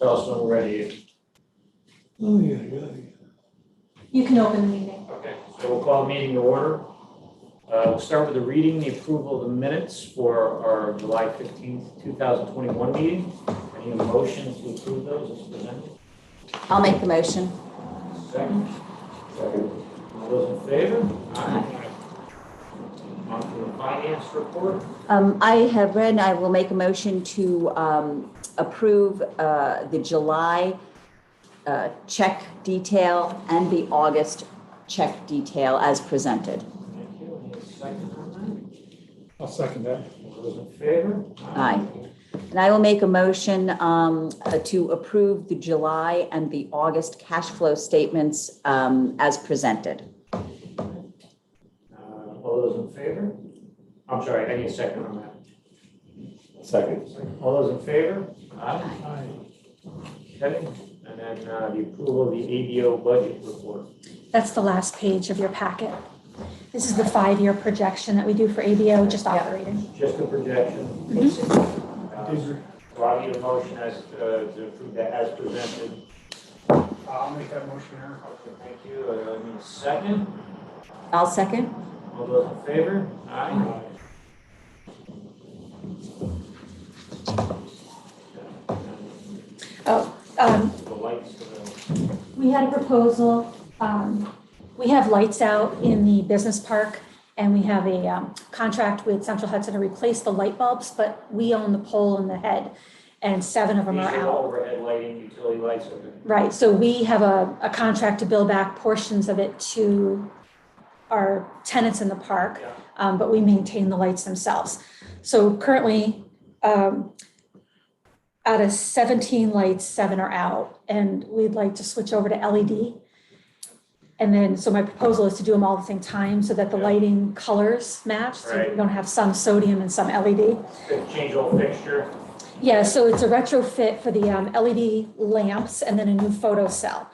Tell us when we're ready. Oh, yeah. You can open the meeting. Okay, so we'll call the meeting to order. We'll start with the reading, the approval of the minutes for our July 15th, 2021 meeting. Any motion to approve those as presented? I'll make the motion. Second. All those in favor? Aye. On to the finance report. I have read, I will make a motion to approve the July check detail and the August check detail as presented. Thank you. Any second on I'll second that. that? All those in favor? Aye. And I will make a motion to approve the July and the August cash flow statements as presented. All those in favor? I'm sorry, I need a second on that. Second. All those in favor? Aye. Aye. Okay, and then the approval of the ABO budget report. That's the last page of your packet. This is the 5-year projection that we do for ABO, just operating. Just a projection. So I need a motion as to approve that as presented. I'll make that motion, Aaron. Okay, thank you. I need a second. I'll second. All those in favor? Aye. Oh, The lights for the, we had a proposal. We have lights out in the business park, and we have a contract with Central Hudson to replace the light bulbs, but we own the pole and the head, and 7 of them these are are out. overhead lighting, utility lights. Okay. Right, so we have a contract to bill back portions of it to our tenants in the park, but we maintain the lights themselves. So currently, out of 17 lights, 7 are out, and we'd like to switch over to LED. And then, so my proposal is to do them all at the same time so that the lighting colors match, so Right. we don't have some sodium and some LED. Change whole fixture. Yeah, so it's a retrofit for the LED lamps and then a new photo cell.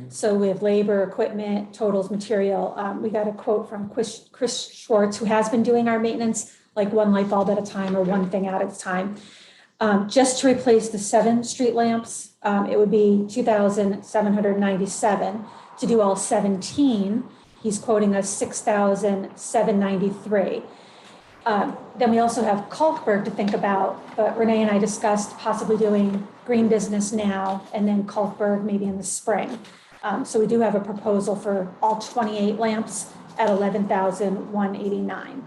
So we have labor, equipment, totals, material. We got a quote from Chris Schwartz, who has been doing our maintenance, like 1 light bulb at a time or 1 thing at a time. Just to replace the 7 street lamps, it would be $2,797. To do all 17, he's quoting us $6,793. Then we also have Kalkberg to think about, but Renee and I discussed possibly doing Greene Business now and then Kalkberg maybe in the spring. So we do have a proposal for all 28 lamps at $11,189.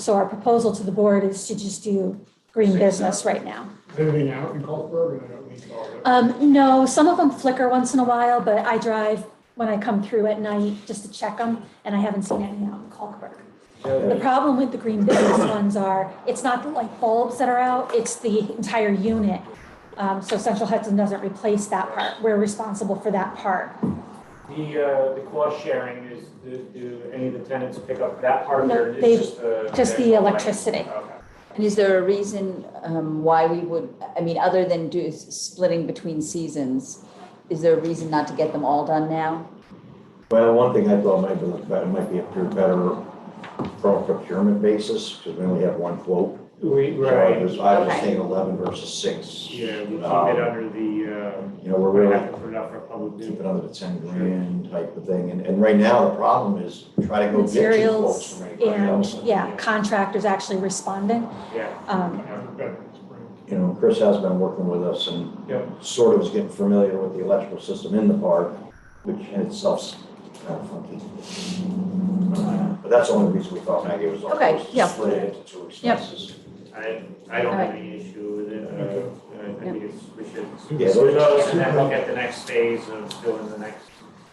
So our proposal to the board is to just do Greene Business right now. Is anything out in Colesburg or they don't need all of it? No, some of them flicker once in a while, but I drive when I come through at night just to check them, and I haven't seen any out in Kalkberg. The problem with the Greene Business ones are, it's not the light bulbs that are out, it's the entire unit. So Central Hudson doesn't replace that part. We're responsible for that part. The cost sharing is, do any of the tenants pick up that part of No, it? they- It's just the electricity. Okay. And is there a reason why we would, I mean, other than splitting between seasons, is there a reason not to get them all done now? Well, one thing I thought might be better, might be appear better from a procurement basis, because we only have 1 quote. Right. So I was Okay. saying 11 versus 6. Yeah, we keep it under the, You know, we're really have to put it up for public keep bid. it under the 10 grand type of thing. And right now, the problem is try to go get 2 quotes Materials from anybody and, else. contractors actually responding. Yeah. Yeah, we've got it in spring. You know, Chris has been working with us and Yep. sort of is getting familiar with the electrical system in the park, which in itself's kind of funky. But that's the only reason we thought Maggie was all Okay, supposed to yeah. split it into 2 expenses. I don't have Alright. any issue with it. I think we should Yeah, do those and then look at the next phase of doing the next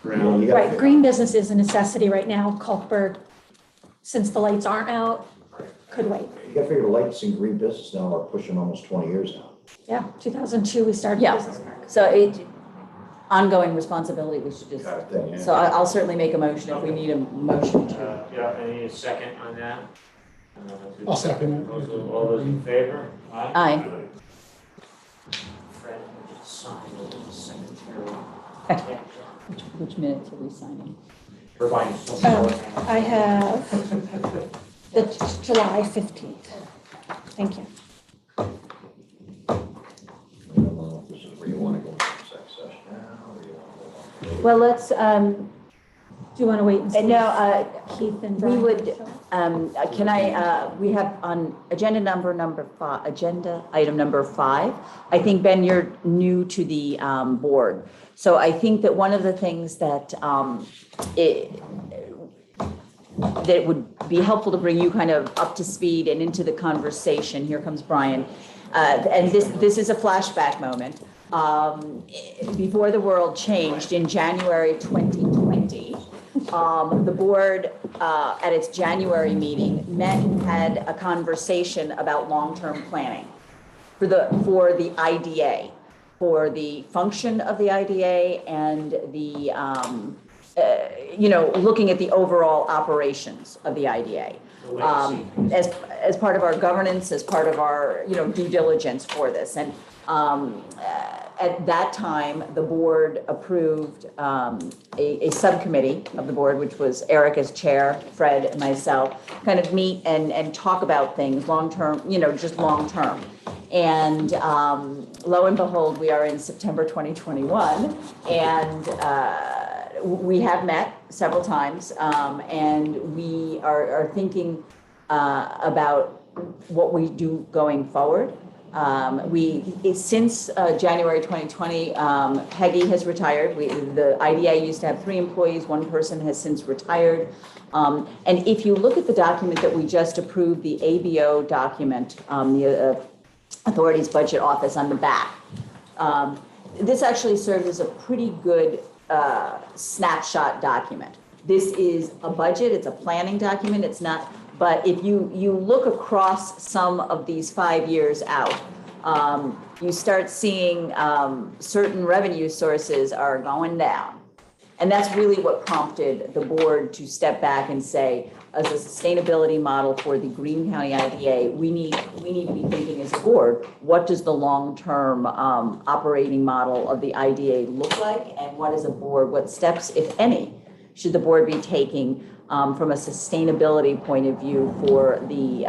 You round. gotta Right, pick- Greene Business is a necessity right now. Kalkberg, since the lights aren't out, could wait. You gotta figure the lights in Green Business now are pushing almost 20 years now. Yeah, 2002, we started Yeah. Business Park. So ongoing responsibility, we should just, Kind of thing, yeah. so I'll certainly make a motion if we need a motion to. Yeah, I need a second on that. I'll second it. All those in favor? Aye. Fred, just sign the secretary. Which minutes are we signing? Providing some. I have the July 15th. Thank you. I don't know if this is where you want to Well, let's, Do you want to wait and see? no, Keith and we Brian? would, can I, we have on agenda item number 5. I think, Ben, you're new to the board. So I think that one of the things that that would be helpful to bring you kind of up to speed and into the conversation. Here comes Brian. And this is a flashback moment. Before the world changed in January 2020, the board at its January meeting met and had a conversation about long-term planning for the IDA, for the function of the IDA and the looking at the overall operations of the IDA. As part of our governance, as part of our due diligence for this. And at that time, the board approved a subcommittee of the board, which was Eric as chair, Fred and myself, kind of meet and talk about things long-term, just long-term. And lo and behold, we are in September 2021, and we have met several times, and we are thinking about what we do going forward. Since January 2020, Peggy has retired. The IDA used to have 3 employees. 1 person has since retired. And if you look at the document that we just approved, the ABO document, the Authorities Budget Office on the back, this actually serves as a pretty good snapshot document. This is a budget, it's a planning document, it's not, but if you look across some of these 5 years out, you start seeing certain revenue sources are going down. And that's really what prompted the board to step back and say, as a sustainability model for the Greene County IDA, we need to be thinking as a board, what does the long-term operating model of the IDA look like? And what steps, if any, should the board be taking from a sustainability point of view for the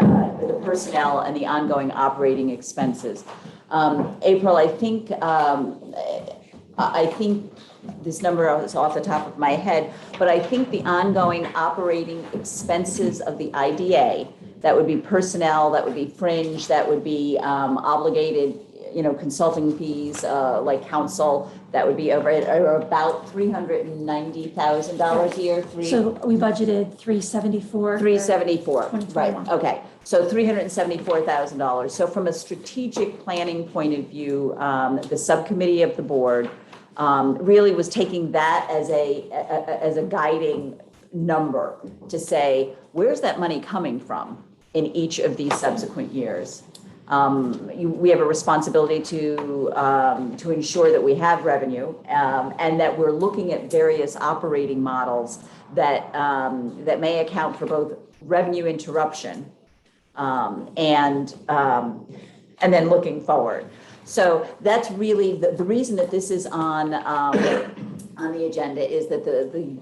personnel and the ongoing operating expenses? April, I think this number is off the top of my head, but I think the ongoing operating expenses of the IDA, that would be personnel, that would be fringe, that would be obligated, consulting fees like counsel, that would be over about $390,000 a year. So we budgeted $374. Right, okay. So $374,000. So from a strategic planning point of view, the subcommittee of the board really was taking that as a guiding number to say, where's that money coming from in each of these subsequent years? We have a responsibility to ensure that we have revenue and that we're looking at various operating models that may account for both revenue interruption and then looking forward. So that's really the reason that this is on the agenda is that the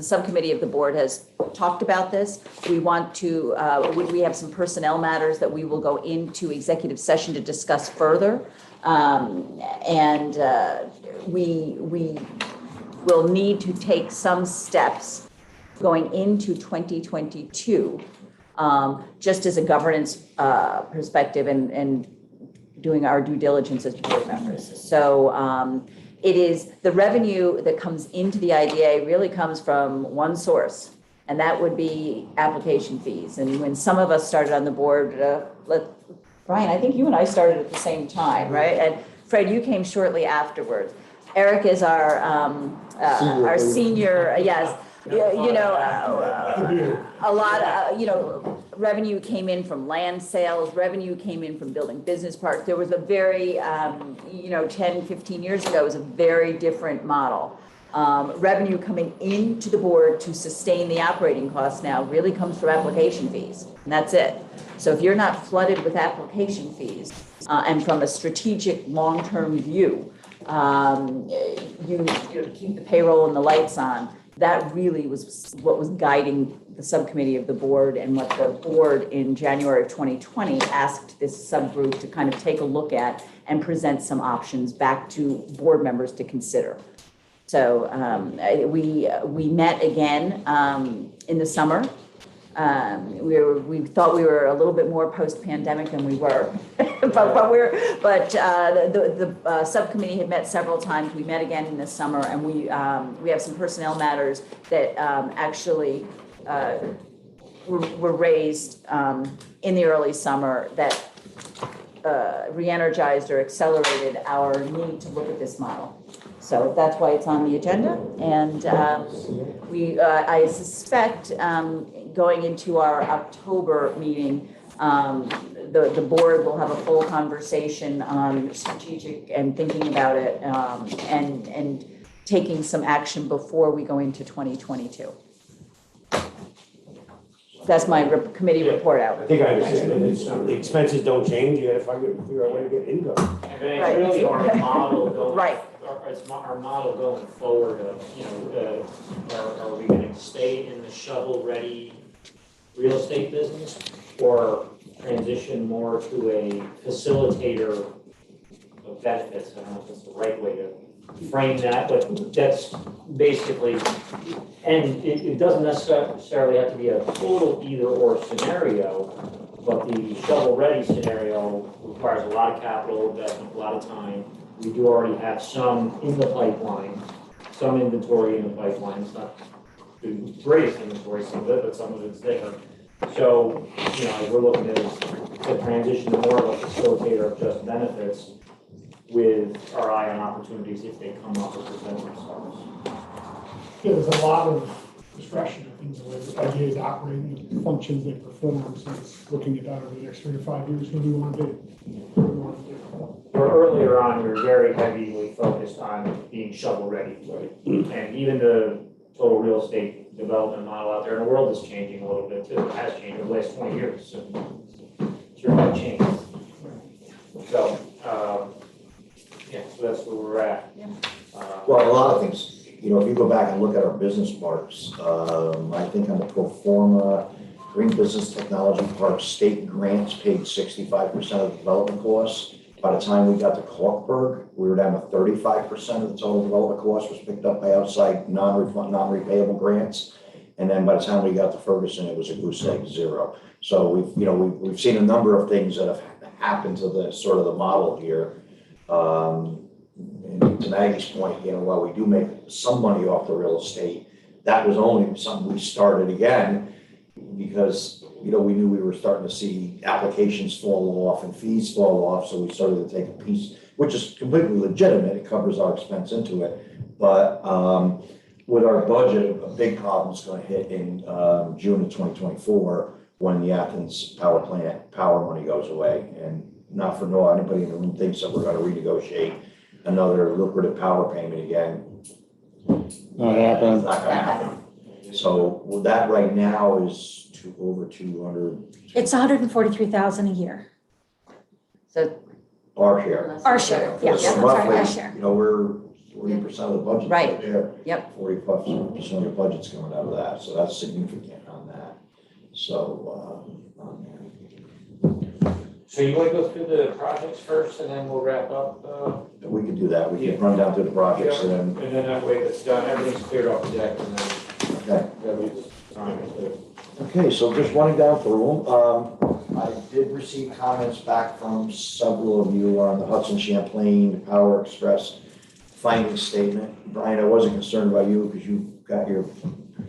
subcommittee of the board has talked about this. We want to, we have some personnel matters that we will go into executive session to discuss further. We will need to take some steps going into 2022, just as a governance perspective and doing our due diligence as board members. So it is the revenue that comes into the IDA really comes from one source, and that would be application fees. And when some of us started on the board, Brian, I think you and I started at the same time, right? And Fred, you came shortly afterwards. Eric is our senior, yes. A lot of, revenue came in from land sales, revenue came in from building business parks. There was a very, 10, 15 years ago, it was a very different model. Revenue coming into the board to sustain the operating costs now really comes from application fees, and that's it. So if you're not flooded with application fees, and from a strategic long-term view, you keep the payroll and the lights on, that really was what was guiding the subcommittee of the board, and what the board in January of 2020 asked this subgroup to kind of take a look at and present some options back to board members to consider. So we met again in the summer. We thought we were a little bit more post-pandemic than we were, but the subcommittee had met several times. We met again in the summer, and we have some personnel matters that actually were raised in the early summer that re-energized or accelerated our need to look at this model. So that's why it's on the agenda, and I suspect going into our October meeting, the board will have a full conversation on strategic and thinking about it, and taking some action before we go into 2022. That's my committee report out. I think I understand, and it's, the expenses don't change, you gotta figure out a way to get income. And it's really our model going. Right. Our model going forward of, are we gonna stay in the shovel-ready real estate business or transition more to a facilitator of benefits? I don't know if that's the right way to frame that, but that's basically, and it doesn't necessarily have to be a total either-or scenario, but the shovel-ready scenario requires a lot of capital investment, a lot of time. We do already have some in the pipeline, some inventory in the pipeline. It's not the greatest inventory, some of it, but some of it's there. So, we're looking at to transition to more of a facilitator of just benefits with our eye on opportunities if they come up or present themselves. Yeah, there's a lot of discretion, I think, the way the idea is operating, the functions they perform, so it's looking at that over the next 3 to 5 years, what do we want to do? What do we want to do? Where earlier on, we were very heavily focused on being shovel-ready. And even the total real estate development model out there in the world is changing a little bit too. It has changed over the last 20 years. So it's sure not changed. So, so that's where we're at. Yeah. Well, a lot of things, if you go back and look at our business parks, I think on the pro forma, Greene Business Technology Park, state grants paid 65% of the development costs. By the time we got to Clarkburg, we were down to 35% of the total development cost was picked up by outside non-repayable grants. And then by the time we got to Ferguson, it was a goose egg, zero. So we've seen a number of things that have happened to the sort of the model here. And to Maggie's point, while we do make some money off the real estate, that was only something we started again because we knew we were starting to see applications fall off and fees fall off, so we started to take a piece, which is completely legitimate. It covers our expense into it, but with our budget, a big problem is going to hit in June of 2024 when the Athens power plant power money goes away, and not for anybody in the room thinks that we're going to renegotiate another lucrative power payment again. Not happening. It's not going to happen. So that right now is over 200. It's $143,000 a year. So Our share. Our share, yeah, So I'm sorry, our roughly, share. we're 40% of the budget Right. there. Yep. 40% of your budget's coming out of that, so that's significant on that. So, on there. So you want to go through the projects first and then we'll wrap up? We could do that, we could run down through the projects and then, And then that way it's done, everything's cleared off the deck and then okay. everybody's time is clear. Okay, so just running down through them, I did receive comments back from several of you on the Hudson Champlain Power Express finding statement. Brian, I wasn't concerned about you because you got your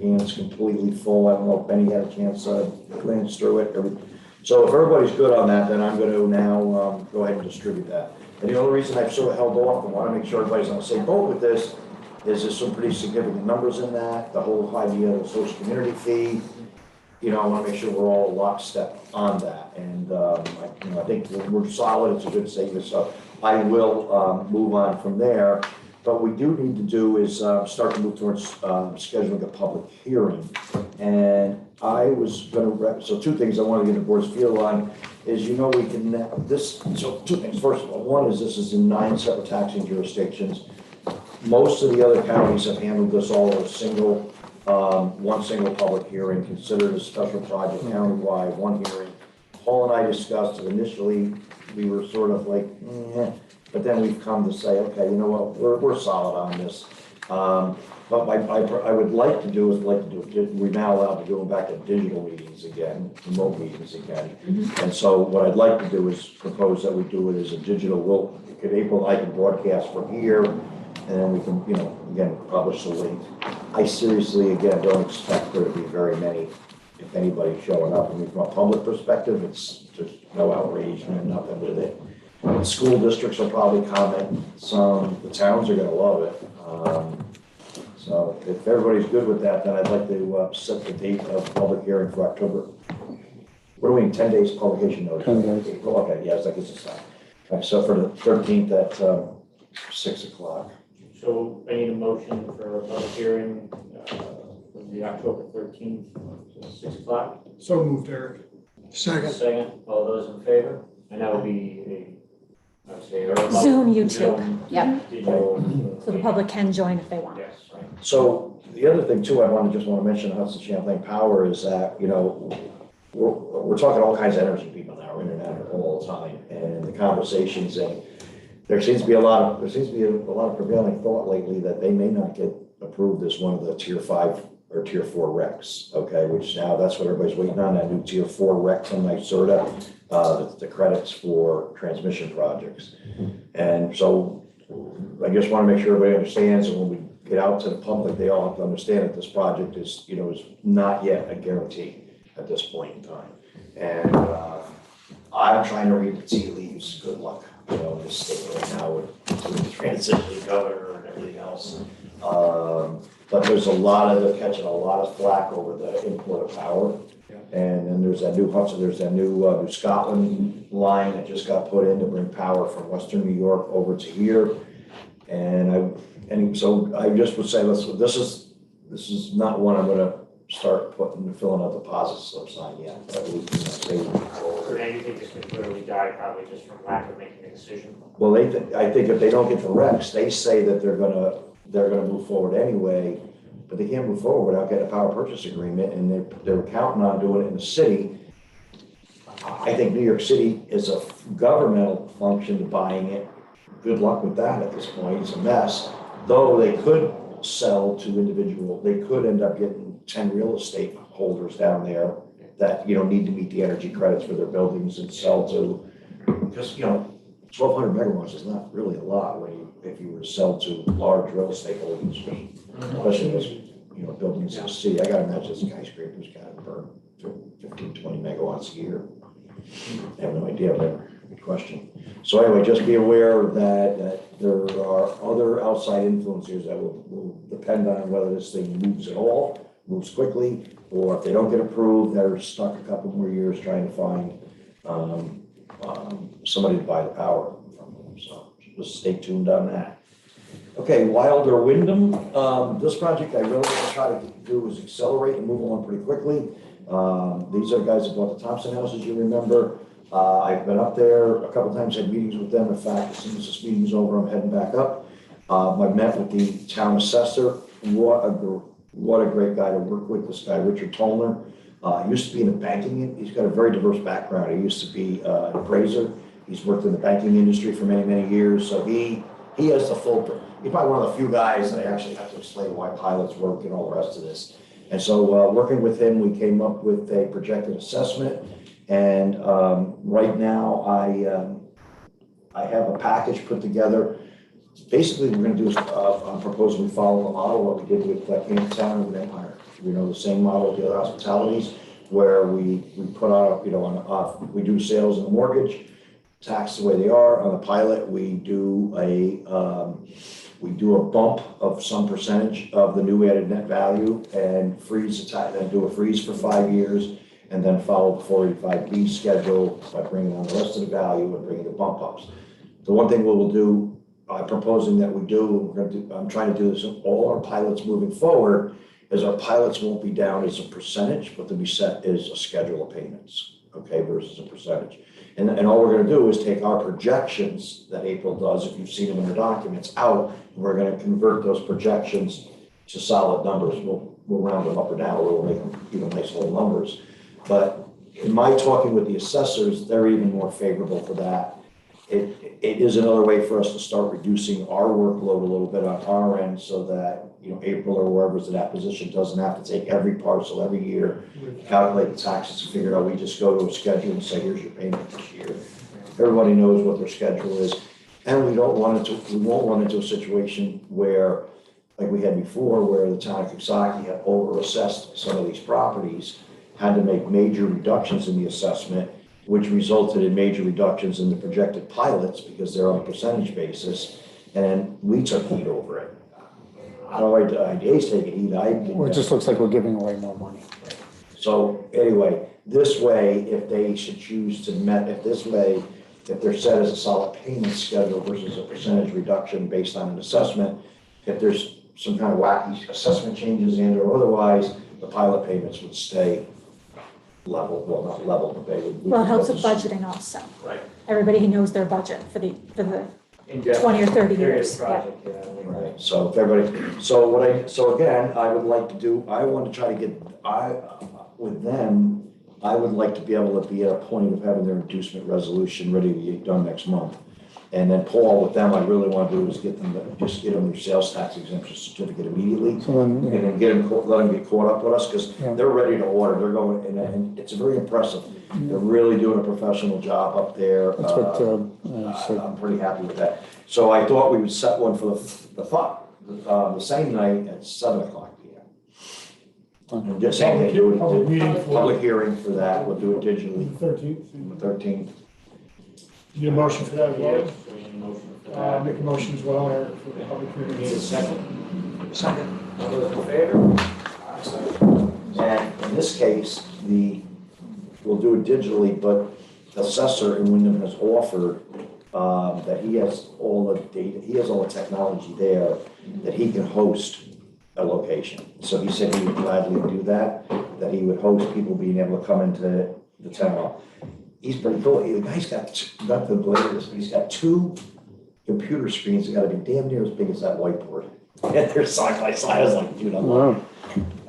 hands completely full. I don't know if Benny had a chance to glance through it. So if everybody's good on that, then I'm going to now go ahead and distribute that. And the only reason I've sort of held off and want to make sure everybody's on the same boat with this is there's some pretty significant numbers in that. The whole idea of the social community fee, I want to make sure we're all lockstep on that. And I think we're solid. It's a good statement. So I will move on from there. But what we do need to do is start to move towards scheduling a public hearing. And I was going to, so two things I want to get the board's feel on is, we can, so two things. First of all, one is this is in 9 separate taxing jurisdictions. Most of the other counties have handled this all as one single public hearing, considered a special project countywide, one hearing. Paul and I discussed it initially. We were sort of like, but then we've come to say, okay, you know what, we're solid on this. But I would like to do is we're now allowed to go back to digital meetings again, remote meetings again. And so what I'd like to do is propose that we do it as a digital, I can broadcast from here, and then we can, again, publish the link. I seriously, again, don't expect there to be very many, if anybody showing up. I mean, from a public perspective, it's just no outrage, no nothing with it. The school districts will probably comment some, the towns are gonna love it. So if everybody's good with that, then I'd like to set the date of public hearing for October. What do we need, 10 days publication notice? 10 days. April, okay, yes, that gives us time. Okay, so for the 13th at 6 o'clock. So I need a motion for a public hearing for the October 13th, 6 o'clock. So moved, Eric. Second. Second, all those in favor? And that would be I would say, or Zoom, YouTube. Zoom, Yep. digital. So the public can join if they want. Yes, right. So the other thing too, I just want to mention Hudson Champlain Power is that, we're talking all kinds of energy people now, internet all the time, and the conversations, and there seems to be a lot of prevailing thought lately that they may not get approved as one of the tier 5 or tier 4 recs, okay, which now that's what everybody's waiting on, that new tier 4 rec from NYSERDA, the credits for transmission projects. And so I just want to make sure everybody understands, and when we get out to the public, they all have to understand that this project is not yet a guarantee at this point in time. And I'm trying to read the tea leaves. Good luck, in this state right now with the transition governor and everything else. But they're catching a lot of flack over the import of power. And then there's that new Hudson, there's that new Scotland line that just got put in to bring power from Western New York over to here. And so I just would say, this is not one I'm gonna start filling out deposit slips on yet. But Or now you think this could clearly die probably just from lack of making a decision? well, I think if they don't get the recs, they say that they're gonna move forward anyway, but they can't move forward without getting a power purchase agreement, and they're counting on doing it in the city. I think New York City is a governmental function to buying it. Good luck with that at this point, it's a mess. Though they could sell to they could end up getting 10 real estate holders down there that, need to meet the energy credits for their buildings and sell to, because, 1,200 megawatts is not really a lot if you were to sell to large real estate holdings, especially those, buildings in the city. I gotta imagine skyscrapers gotta burn 15, 20 megawatts a year. I have no idea, but good question. So anyway, just be aware that there are other outside influencers that will depend on whether this thing moves at all, moves quickly, or if they don't get approved, they're stuck a couple more years trying to find somebody to buy the power from them. So just stay tuned on that. Okay, Wilder Wyndham. This project I really want to try to do is accelerate and move along pretty quickly. These are the guys that bought the Thompson house, as you remember. I've been up there a couple times, had meetings with them. In fact, as soon as this meeting's over, I'm heading back up. I met with the town assessor. What a great guy to work with, this guy, Richard Tolner. Used to be in the banking, he's got a very diverse background. He used to be an appraiser. He's worked in the banking industry for many, many years. So he has the full, he's probably one of the few guys that I actually have to explain why pilots work and all the rest of this. And so working with him, we came up with a projected assessment. And right now I have a package put together. Basically, we're going to do I'm proposing we follow the model what we did with Town and with Empire. The same model with the other hospitalities, where we put on we do sales and mortgage, tax the way they are. On the pilot, we do a bump of some percentage of the new added net value and do a freeze for 5 years, and then follow the 485B schedule by bringing on the rest of the value and bringing the bump ups. The one thing we will do, I'm proposing that we do, I'm trying to do this in all our pilots moving forward, is our pilots won't be down as a percentage, but they'll be set as a schedule of payments, okay, versus a percentage. And all we're gonna do is take our projections that April does, if you've seen them in the documents, out, and we're gonna convert those projections to solid numbers. We'll round them up or down, or we'll make them, nice little numbers. But in my talking with the assessors, they're even more favorable for that. it is another way for us to start reducing our workload a little bit on our end so that, April or wherever's in that position doesn't have to take every parcel every year, calculate the taxes and figure it out. We just go to a schedule and say, here's your payment this year. Everybody knows what their schedule is. And we won't run into a situation where, like we had before, where the town of Coxsackie had over-assessed some of these properties, had to make major reductions in the assessment, which resulted in major reductions in the projected pilots because they're on a percentage basis, and we took heat over it. I don't know why the IDA's taking heat, Well, it just looks like we're giving away more money. So anyway, this way, if they should choose to if they're set as a solid payment schedule versus a percentage reduction based on an assessment, if there's some kind of wacky assessment changes and or otherwise, the pilot payments would stay level, well, not level, but they would. Well, it helps with budgeting also. Right. Everybody knows their budget for the In-depth 20 or 30 period years. Yeah. project, yeah. Right, so if everybody, so again, I would like to do, I want to try to get, with them, I would like to be able to be at a point of having their inducement resolution ready to get done next month. And then Paul, with them, I really want to do is get them their sales tax exemption certificate immediately. So then, And then let them get caught up with us, because Yeah. they're ready to order, they're going, and it's very impressive. They're really doing a professional job up there. that's what, said. I'm pretty happy with that. So I thought we would set one for the same night at 7:00 p.m. And just saying, they do Public meeting it, for- public hearing for that, we'll do it digitally, The 13th. on the 13th. Need a motion for that as well? Yes, we need a motion for that. Make a motion as well, Eric, for the public Need a hearing. second? Second. All those in favor? And in this case, we'll do it digitally, but the assessor in Wyndham has offered that he has all the data, he has all the technology there, that he can host a location. So he said he would gladly do that, that he would host people being able to come into the town hall. He's pretty cool. The guy's got, not the latest, but he's got 2 computer screens that gotta be damn near as big as that whiteboard. And they're side by side. I was like, dude, I love it.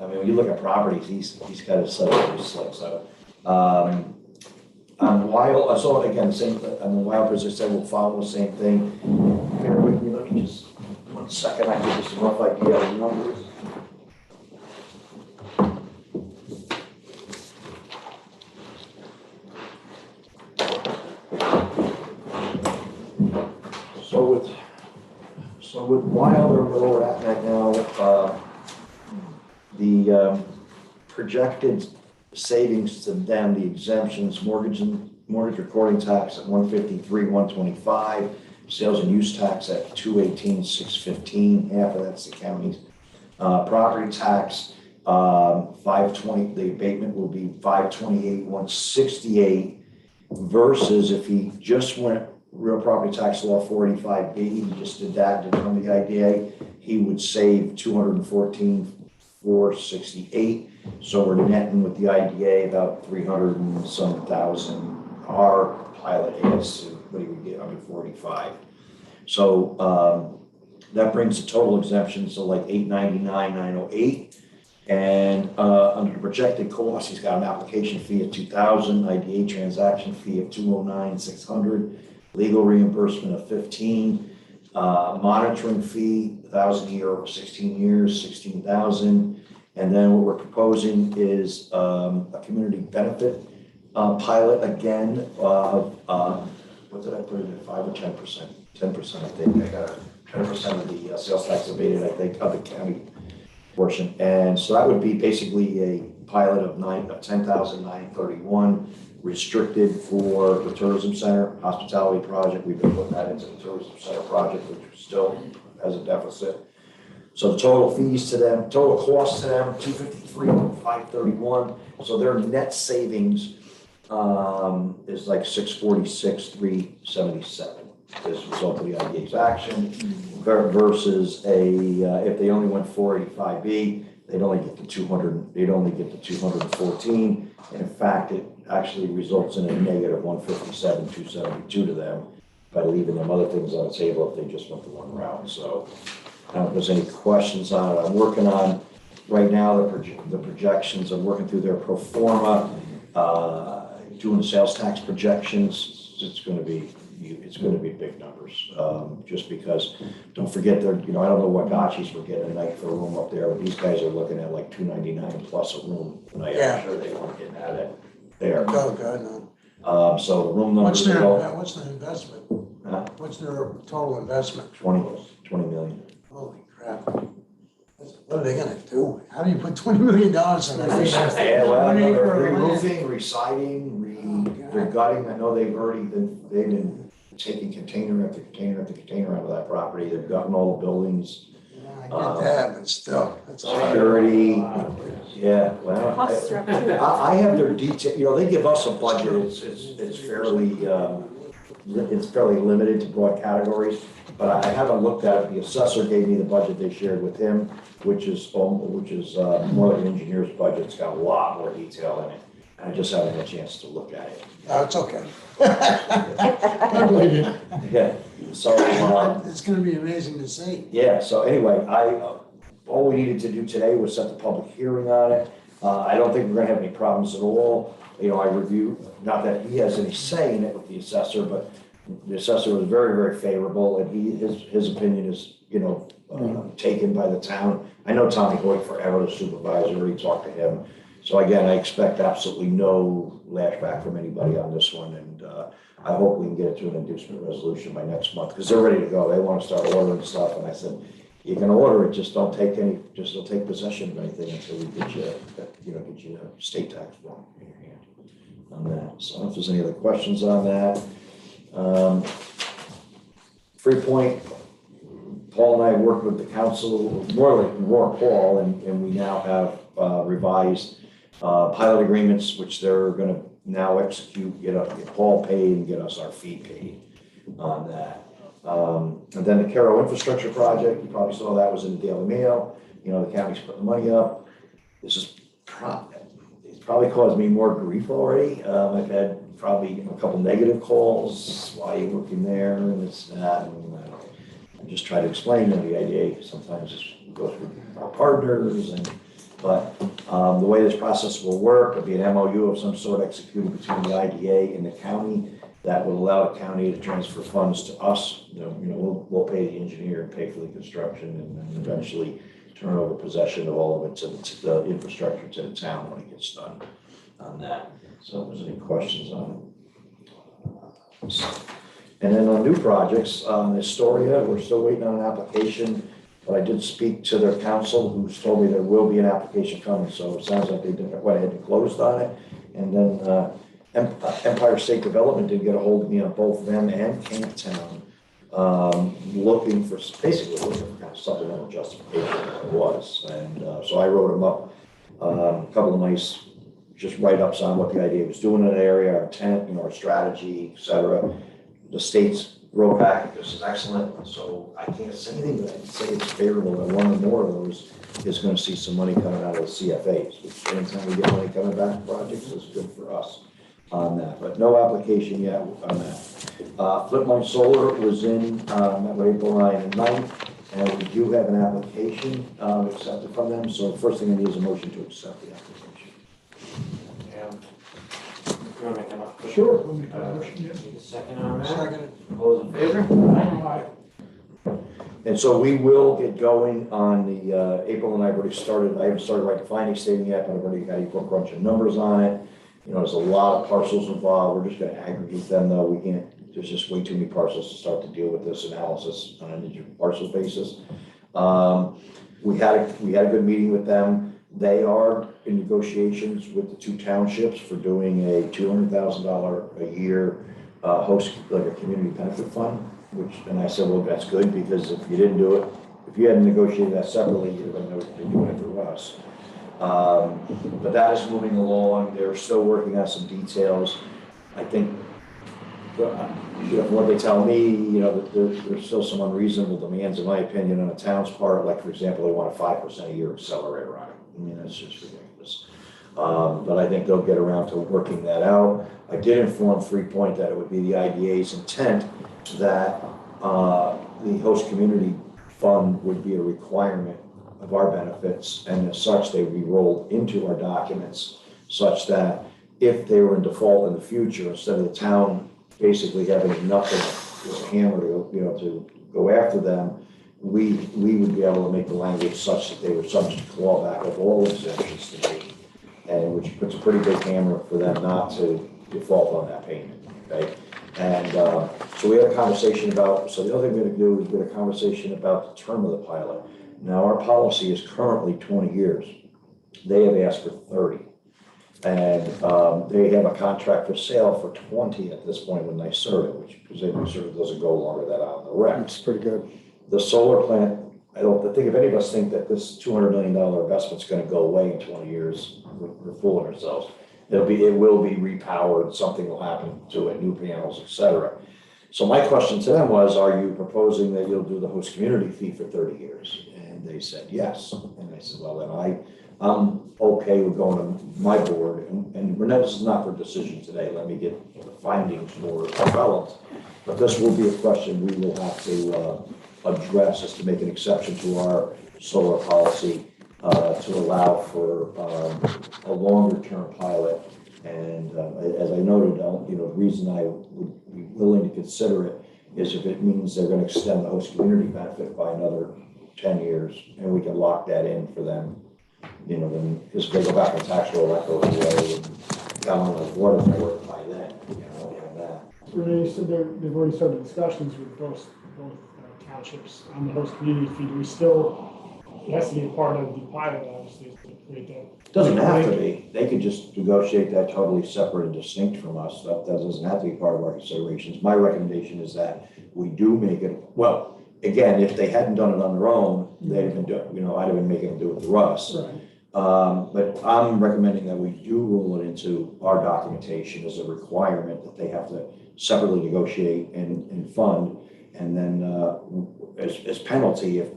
I mean, when you look at properties, he's got his set up pretty slick, so. On Wild, so again, same, on the Wild, as I said, we'll follow the same thing. Bear with me, let me just, 1 second, I give you some rough idea of the numbers. So with Wilder, where we're at right now, the projected savings to them, the exemptions, mortgage recording tax at 153, 125, sales and use tax at 218, 615, half of that's the county's. Property tax, 520, the abatement will be 528, 168, versus if he just went real property tax law 485B, he just did that, didn't run the IDA, he would save 214, 468. So we're netting with the IDA about 300 and some thousand. Our pilot is, what do we get, 145. So that brings the total exemptions to like 899, 908. And under the projected cost, he's got an application fee of 2,000, IDA transaction fee of 209, 600, legal reimbursement of 15, monitoring fee, 1,000 a year over 16 years, 16,000. And then what we're proposing is a community benefit pilot again of, what did I put it at, 5 or 10%? 10%, I think. I got 10% of the sales tax abated, I think, of the county portion. And so that would be basically a pilot of 10,931, restricted for the tourism center, hospitality project. We've been putting that into the tourism center project, which still has a deficit. So the total fees to them, total cost to them, 253, 531. So their net savings is like 646, 377 as a result of the IDA's action versus if they only went 485B, they'd only get the 200, they'd only get the 214. And in fact, it actually results in a negative 157, 272 to them by leaving them other things on the table if they just went the one route. So I don't know if there's any questions on it. I'm working on, right now, the projections. I'm working through their pro forma, doing the sales tax projections. It's going to be it's gonna be big numbers. Just because, don't forget, they're, I don't know what gotchis we're getting a night for a room up there, but these guys are looking at like $299 plus a room a night. Yeah. I'm sure they weren't getting at it there. Oh, God, no. So the room numbers are all, What's their investment? Huh? What's their total investment? 20 million. Holy crap. What are they gonna do? How do you put $20 million in that? Yeah, well, 1 acre of land? re-roofing, re-siding, re-gutting, I know they've been taking container after container after container out of that property, they've gotten all the buildings, Yeah, I get that, but still, that's all right. security, yeah, well. Costs are up too. I have their detail, they give us a budget, it's fairly limited to broad categories, but I haven't looked at it, the assessor gave me the budget they shared with him, which is more like an engineer's budget, it's got a lot more detail in it, and I just haven't had a chance to look at it. No, it's okay. I believe you. Yeah, so, It's gonna be amazing to see. yeah, so anyway, all we needed to do today was set the public hearing on it. I don't think we're gonna have any problems at all. I review, not that he has any say in it with the assessor, but the assessor was very, very favorable, and his opinion is, taken by the town. I know Tommy Hoyt forever, the supervisor, he talked to him. So again, I expect absolutely no lashback from anybody on this one, and I hope we can get it to an inducement resolution by next month, because they're ready to go. They want to start ordering stuff, and I said, you can order it, just don't take possession of anything until we get you a state tax form in your hand on that. So if there's any other questions on that. Free Point, Paul and I worked with the council, more Paul, and we now have revised pilot agreements, which they're gonna now execute, get Paul paid and get us our fee paid on that. And then the Caro infrastructure project, you probably saw that was in the Daily Mail, the county's putting the money up. This is it's probably caused me more grief already. I've had probably a couple negative calls, why are you working there, and this, that, and I just try to explain to the IDA, sometimes it goes through our partners, but the way this process will work, there'll be an MOU of some sort executed between the IDA and the county that will allow the county to transfer funds to us. We'll pay the engineer and pay for the construction, and then eventually turn over possession of all of it to the infrastructure to the town when it gets done on that. So if there's any questions on it. And then on new projects, Astoria, we're still waiting on an application, but I did speak to their council, who's told me there will be an application coming, so it sounds like they went ahead and closed on it. And then Empire State Development did get a hold of me on both them and Camptown, basically looking for kind of supplemental justification of what it was. And so I wrote them up a couple of nice just write-ups on what the idea was doing in that area, our intent, our strategy, et cetera. The state's wrote back, this is excellent, so I can't say anything, but I can say it's favorable that one or more of those is going to see some money coming out of the CFAs, which anytime we get money coming back to projects is good for us on that, but no application yet on that. Flipline Solar was in April 9 and 9, and we do have an application accepted from them, so the first thing I need is a motion to accept the application. You want to make that up? Sure. We'll make that motion, yes. Need a second on that? Second. All those in favor? Aye. And so we will get going on the, April and I have already started, I haven't started writing the finding statement yet, but I've already got a bunch of numbers on it. There's a lot of parcels involved, we're just gonna aggregate them though, we can't, there's just way too many parcels to start to deal with this analysis on an individual parcel basis. We had a good meeting with them. They are in negotiations with the two townships for doing a $200,000 a year host, like a community benefit fund, and I said, well, that's good, because if you didn't do it, if you hadn't negotiated that separately, you'd have known they're doing it through us. But that is moving along. They're still working on some details. I think, from what they tell me, there's still some unreasonable demands, in my opinion, on the town's part. Like, for example, they want a 5% a year accelerator on it. That's just ridiculous. But I think they'll get around to working that out. I did inform Free Point that it would be the IDA's intent that the host community fund would be a requirement of our benefits, and as such, they would be rolled into our documents, such that if they were in default in the future, instead of the town basically having nothing with a hammer to, to go after them, we would be able to make the language such that they were subject to clawback of all exemptions to date, and which puts a pretty big hammer for them not to default on that payment, okay? And so we had a conversation about, so the other thing we're gonna do is we had a conversation about the term of the pilot. Now, our policy is currently 20 years. They have asked for 30. And they have a contract for sale for 20 at this point when they serve it, which presumably sort of doesn't go longer than on the rec. It's pretty good. The solar plant, I don't think if any of us think that this $200 million investment's gonna go away in 20 years, we're fooling ourselves. It will be repowered, something will happen to it, new panels, et cetera. So my question to them was, are you proposing that you'll do the host community fee for 30 years? And they said, yes. And I said, well, then I'm okay with going to my board, and this is not for decision today, let me get the findings more developed. But this will be a question we will have to address, is to make an exception to our solar policy to allow for a longer term pilot. And as I noted, the reason I would be willing to consider it is if it means they're gonna extend the host community benefit by another 10 years, and we can lock that in for them. Then, because if they go back on tax roll, that goes away, and down on the water network by then, and that. So Renee, you said they've already started discussions with both townships on the host community fee. Do we still, it has to be a part of the pilot, obviously, to create that. Doesn't have to be. They could just negotiate that totally separate and distinct from us. That doesn't have to be part of our considerations. My recommendation is that we do make it, well, again, if they hadn't done it on their own, they'd have been doing, I'd have been making them do it through us. Right. But I'm recommending that we do rule it into our documentation as a requirement that they have to separately negotiate and fund. And then as penalty, if,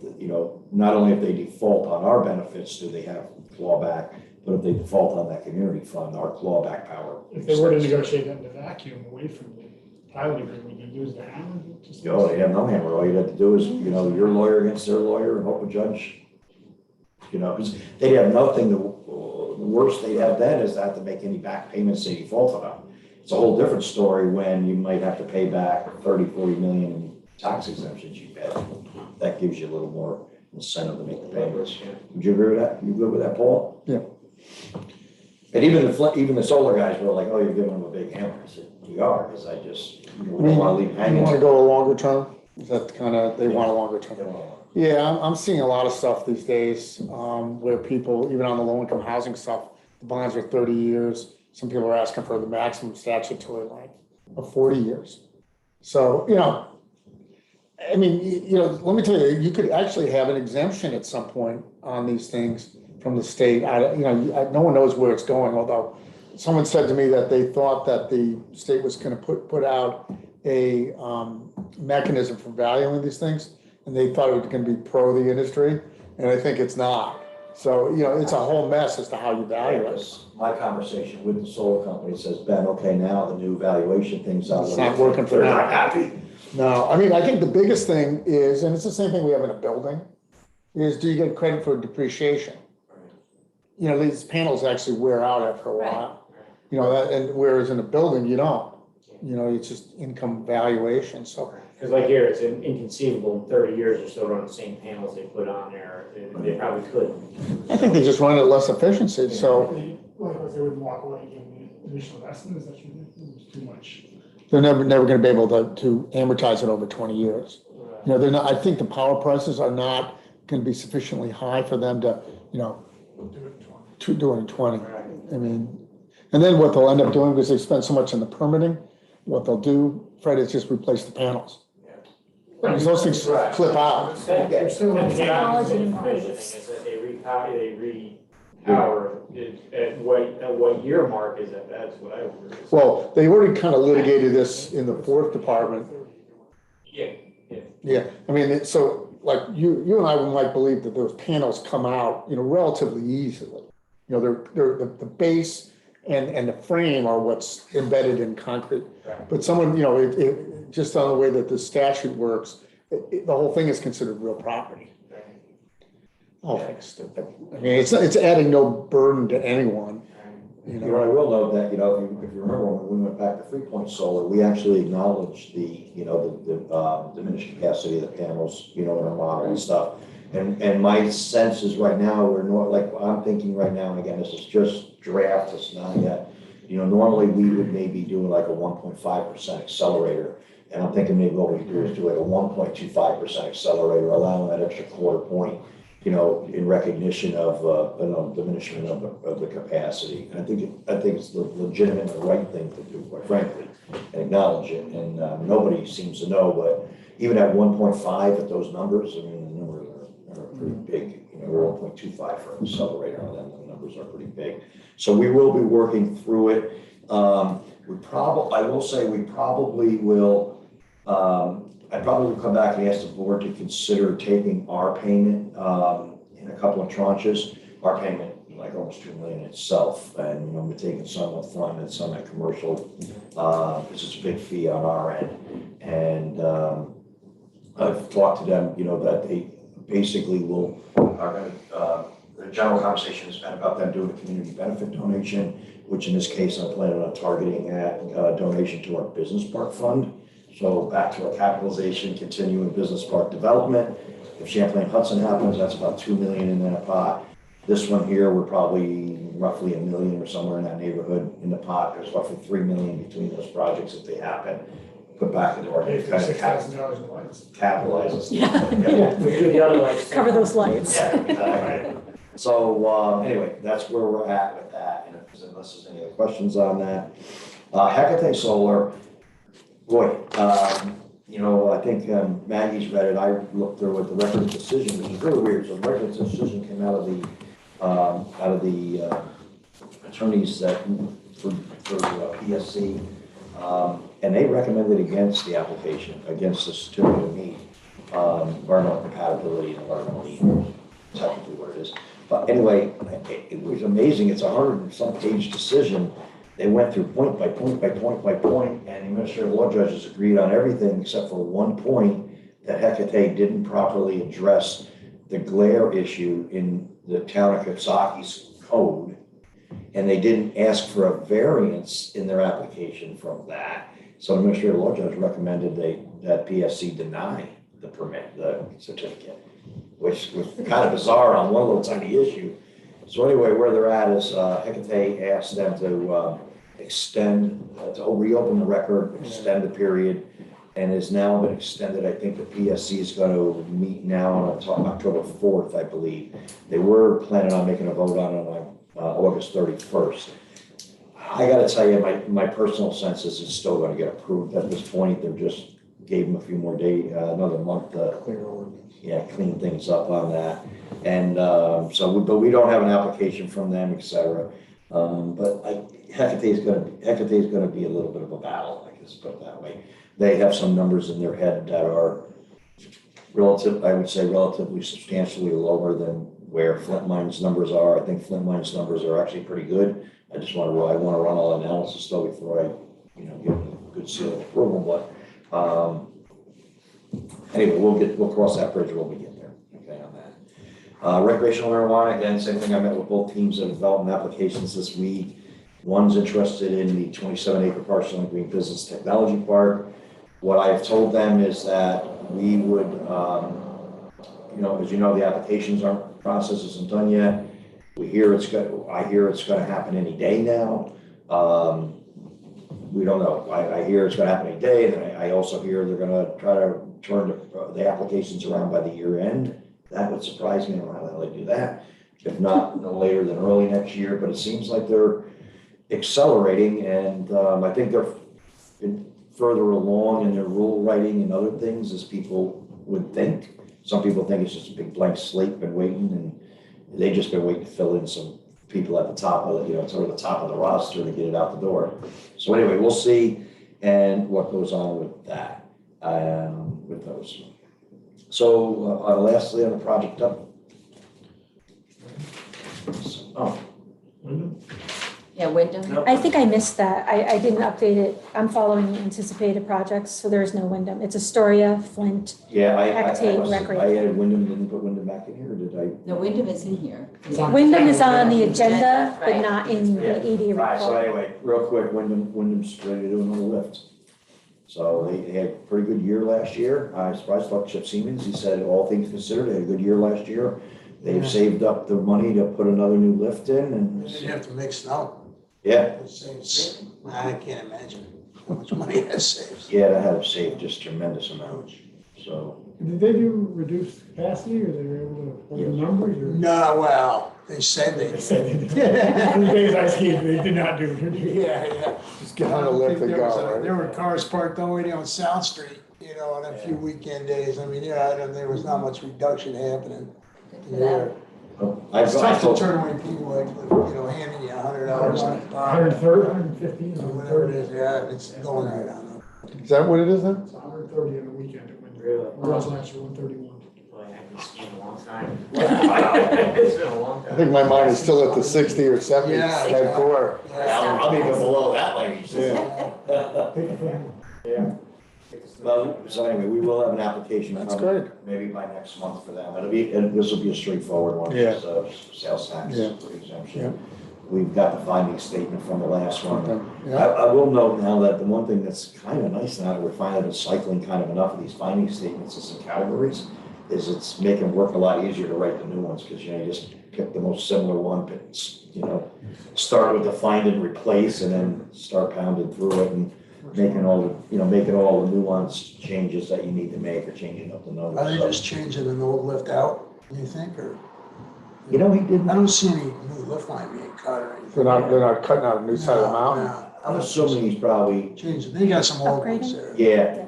not only if they default on our benefits, do they have clawback, but if they default on that community fund, our clawback power. If they were to negotiate that in a vacuum away from the pilot agreement, would they lose the hammer? Oh, they have no hammer. All you have to do is, your lawyer against their lawyer and hope a judge, because they'd have nothing. The worst they'd have then is that to make any back payments they defaulted on. It's a whole different story when you might have to pay back 30, 40 million in tax exemptions you've had. That gives you a little more incentive to make the payments. Would you agree with that? You good with that, Paul? Yeah. And even the solar guys were like, oh, you're giving them a big hammer. I said, we are, because I just, we don't want to leave You hanging. want to go a longer term? Is that kind of, they want a longer term? Yeah, I'm seeing a lot of stuff these days where people, even on the low income housing stuff, the bonds are 30 years. Some people are asking for the maximum statutory length of 40 years. So, let me tell you, you could actually have an exemption at some point on these things from the state. No one knows where it's going, although someone said to me that they thought that the state was going to put out a mechanism for valuing these things, and they thought it was going to be pro the industry, and I think it's not. So, it's a whole mess as to how you value it. My conversation with the solar company says, Ben, okay, now the new valuation thing's out. It's not working for They're now. not happy. No, I think the biggest thing is, and it's the same thing we have in a building, is do you get credit for depreciation? These panels actually wear out after a while. And whereas in a building, you don't. It's just income valuation, so. Because like here, it's inconceivable in 30 years they're still running the same panels they put on there. They probably couldn't. I think they just run at less efficiency, so They wouldn't walk away and give the additional investment, is that it's too much? they're never going to be able to amortize it over 20 years. They're not, I think the power prices are not going to be sufficiently high for them to, to do it in 20. And then what they'll end up doing, because they spend so much in the permitting, what they'll do, Fred, is just replace the panels. Because those things flip out. Technology improves. Is that they repower it at what year mark is that? That's what I would. Well, they already kind of litigated this in the fourth department. Yeah, so like you and I might believe that those panels come out, relatively easily. They're the base and the frame are what's embedded in concrete. Right. But someone, it just on the way that the statute works, the whole thing is considered real property. Oh, it's stupid. It's adding no burden to anyone. you You know, I know. will note that, if you remember when we went back to 3-point solar, we actually acknowledged the diminished capacity of the panels, in our model and stuff. And my sense is right now, we're not, like, I'm thinking right now, and again, this is just draft, it's not yet. Normally we would maybe do like a 1.5% accelerator. And I'm thinking maybe what we do is do like a 1.25% accelerator, allowing that extra quarter point, in recognition of, diminishment of the capacity. And I think it's the legitimate and the right thing to do, quite frankly, and acknowledge it. And nobody seems to know, but even at 1.5 at those numbers, I mean, the numbers are pretty big. 1.25 for an accelerator on them, the numbers are pretty big. So we will be working through it. I will say we probably will, I probably will come back and ask the board to consider taking our payment in a couple of tranches. Our payment, like almost $2 million itself, and we're taking some up front and some at commercial. This is a big fee on our end, and I've talked to them, that they basically are going to. The general conversation has been about them doing a community benefit donation, which in this case I'm planning on targeting at donation to our business park fund. So back to our capitalization, continuing business park development. If Champlain Hudson happens, that's about $2 million in that pot. This one here, we're probably roughly $1 million or somewhere in that neighborhood in the pot. There's roughly $3 million between those projects if they happen. Put back into our Pay for kind of $6,000 in lights. capitalizes. Yeah. We do the other lights. Cover those lights. Yeah, exactly. So anyway, that's where we're at with that. And unless there's any other questions on that, Hecate Solar. Boy, I think Maggie's read it. I looked through it. The record of decision, which is really weird. So the record of decision came out of the attorneys that for PSC, and they recommended against the application, against the certificate of need, environmental compatibility and environmental need. Technically what it is. But anyway, it was amazing. It's a 100-some page decision. They went through point by point by point by point, and the administrative law judges agreed on everything except for one point, that Hecate didn't properly address the glare issue in the town of Kipsaki's code, and they didn't ask for a variance in their application from that. So the administrative law judge recommended that PSC deny the permit, the certificate, which was kind of bizarre on one little tiny issue. So anyway, where they're at is Hecate asked them to to reopen the record, extend the period, and has now been extended. I think the PSC is going to meet now on October 4th, I believe. They were planning on making a vote on it on August 31st. I got to tell you, my personal sense is it's still going to get approved at this point. They're just gave them a few more days, another month to clean things up on that. And but we don't have an application from them, et cetera. But Hecate is going to be a little bit of a battle, I guess, put it that way. They have some numbers in their head that are relatively substantially lower than where Flint Mine's numbers are. I think Flint Mine's numbers are actually pretty good. I want to run all analysis though before I, give them a good seal of approval. But anyway, we'll cross that bridge when we get there. Okay, on that. Recreational marijuana, again, same thing. I met with both teams of development applications this week. One's interested in the 27-acre parcel in Greene Business Technology Park. What I've told them is that we would, as the applications process isn't done yet. I hear it's going to happen any day now. We don't know. I hear it's going to happen any day. Then I also hear they're going to try to turn the applications around by the year end. That would surprise me. I don't know how the hell they do that. If not, no later than early next year. But it seems like they're accelerating, and I think they're further along in their rule writing and other things as people would think. Some people think it's just a big blank slate, been waiting, and they've just been waiting to fill in some people at the top of sort of the top of the roster to get it out the door. So anyway, we'll see and what goes on with that, with those. So lastly on the project up. Yeah, Wyndham. I think I missed that. I didn't update it. I'm following anticipated projects, so there is no Wyndham. It's Astoria, Flint. Yeah, Hectate I Recreation. added Wyndham, didn't put Wyndham back in here, or did I? No, Wyndham is in here. Wyndham is on the agenda, but Right. not in the ED All right, so report. anyway, real quick, Wyndham's ready to do another lift. So they had a pretty good year last year. I was surprised, like Chip Siemens, he said, all things considered, they had a good year last year. They've saved up the money to put another new lift in You and, didn't have to make snow. yeah, It saves, I can't imagine how much money that saves. yeah, that had saved just tremendous amounts, so. Did they do reduced capacity, or they were able to hold the numbers, or? No, well, they said they They did. said they did. The days I skied, they did not do it. Yeah. Just get on the lift and go, There were right? cars parked already on South Street, you know, on a few weekend days. I mean, there was not much reduction happening there. I've It's tough to told- turn away people like, you know, handing you $100 on the bar, 130, 150, or whatever it is, yeah, it's going right on. Is that what it is then? It's 130 on the weekend at Wyndham. Really? It was last year, 131. Boy, I haven't skied in a long time. It's been a long I time. think my mind is still at the 60 or 70 Yeah. head core. Yeah. I'm even below that, like you said. Take it from Yeah. Well, so anyway, we will have an application That's coming, great. maybe by next month for them. And this will be a straightforward one, Yeah. just sales tax Yeah. exemption. Yeah. We've got the finding statement from the last one. Okay. I, Yeah, I will note now that the one thing that's kind of nice now that we're finally cycling kind of enough of these finding statements as some categories, is it's making work a lot easier to write the new ones, because, you know, you just pick the most similar one, pick, you know, start with the find and replace, and then start pounding through it and making all the, you know, making all the nuanced changes that you need to make, or changing up the numbers. Are they So, just changing an old lift out, you think, or? You know, he didn't, I don't see any new lift line being cut or anything. they're not cutting out a new side of the mountain. No, I'm assuming he's probably, Changing, they got some old ones there. yeah,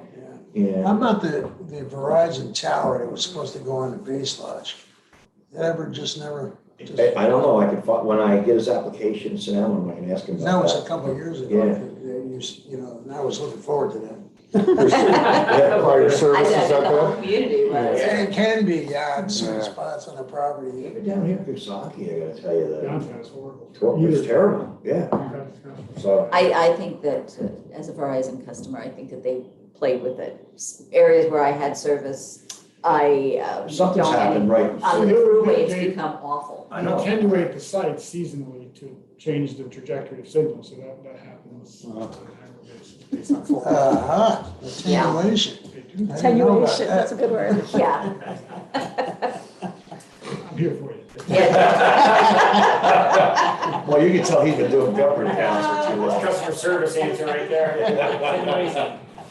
Yeah. yeah. How about the Verizon tower that was supposed to go on the base lodge? That ever just never, just, I don't know, I can, when I get his application, sit down, I can ask him that about was a that. couple of years ago. Yeah. You know, and I was looking forward to that. Yeah, Are your I services said out the whole there? community was. And it can be, yeah, in certain Yeah. spots on the property. Even down here in Coxsackie, I gotta tell you, the, Downtown is horrible. it's terrible, yeah, We've had discussions. so. I think that as a Verizon customer, I think that they played with it. Areas where I had service, I Something's don't happened, right? On the So throughway, it's they- become awful. I They know. attenuate the site seasonally to change the trajectory of signal, so that happens on an annual basis based on fault. Uh-huh, attenuation. They do. I didn't know about Attenuation, that. that's a good word. Yeah. I'm here for you. Well, you can tell he's been doing government accounts for too long. Customer service answer right there.